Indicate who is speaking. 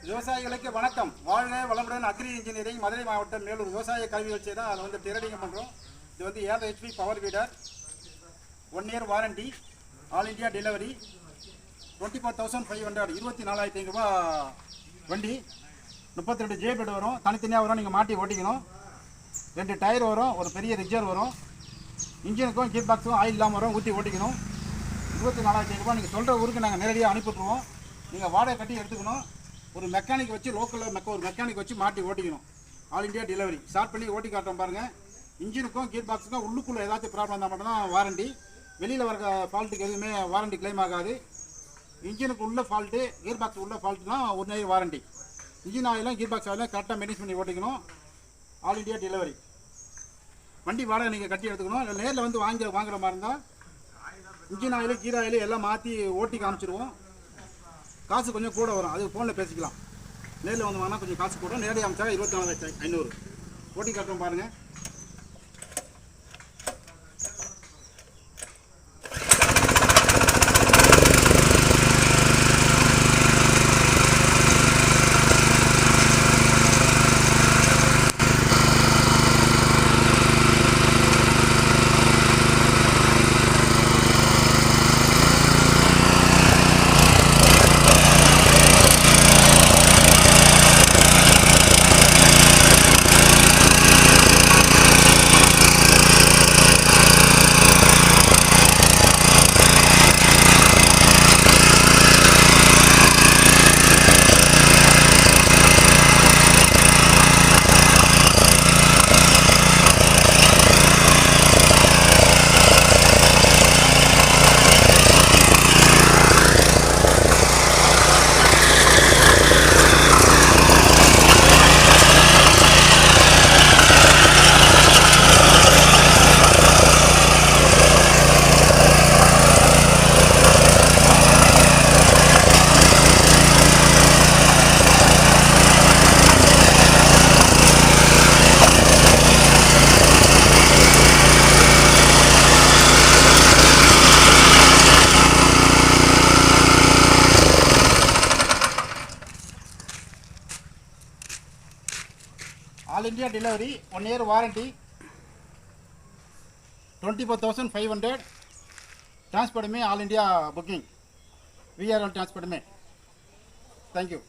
Speaker 1: விவசாயிகளுக்கு வணக்கம். வாழ்க வளமுடன். அக்ரி இன்ஜினியரிங் மதுரை மாவட்டம் மேலூர் விவசாய கல்வி வச்சு தான் அதை வந்து திரடிங்க பண்ணுறோம். இது வந்து 7 HP power வீடர், 1 year warranty, all India delivery, 24,500, 24,500 ரூபா வண்டி. 32 J பெட் வரும், தனித்தனியாக வரும், நீங்கள் மாட்டி ஓட்டிக்கணும். 2 டயர் வரும், ஒரு பெரிய ரிஜர் வரும். இன்ஜினுக்கும் கீர் பாக்ஸும் ஆயில் இல்லாமல் வரும், ஊற்றி ஓட்டிக்கணும். 24,500 ரூபா. நீங்கள் சொல்கிற ஊருக்கு நாங்கள் நேரடியாக அனுப்பிவிட்ருவோம். நீங்கள் வாடகை கட்டி எடுத்துக்கணும். ஒரு மெக்கானிக் வச்சு லோக்கலில் ஒரு மெக்கானிக் வச்சு மாட்டி ஓட்டிக்கணும். All India delivery. ஸ்டார்ட் பண்ணி ஓட்டி காட்டுறோம் பாருங்கள். இன்ஜினுக்கும் கீர் பாக்ஸுக்கும் உள்ளுக்குள்ளே ஏதாச்சும் ப்ராப்ளம் இருந்தால் மட்டும்தான் வாரண்டி. வெளியில் வர ஃபால்ட்டுக்கு எதுவுமே வாரண்டி கிளைம் ஆகாது. இன்ஜினுக்கு உள்ள ஃபால்ட்டு, கீர் பாக்ஸ் உள்ள ஃபால்ட்டுனா 1 year வாரண்டி. இன்ஜின் ஆயிலும் கீர் பாக்ஸ் ஆயிலும் கரெக்டாக மெயின்டைன் பண்ணி ஓட்டிக்கணும். All India delivery. வண்டி வாடகை நீங்கள் கட்டி எடுத்துக்கணும். இல்லை நேரில் வந்து வாங்குற மாதிரி இருந்தால் இன்ஜின் ஆயிலும் கீர் ஆயிலும் எல்லாம் மாற்றி ஓட்டி காமிச்சிடுவோம். காசு கொஞ்சம் கூட வரும், அது ஃபோனில் பேசிக்கலாம். நேரில் வந்து வாங்கினா கொஞ்சம் காசு கூட. நேரடியாக அமைச்சா 24,500. ஓட்டி காட்டுறோம் பாருங்கள். All India delivery, 1 year warranty, 24,500. Transport में all India booking, VRL transport में. Thank you.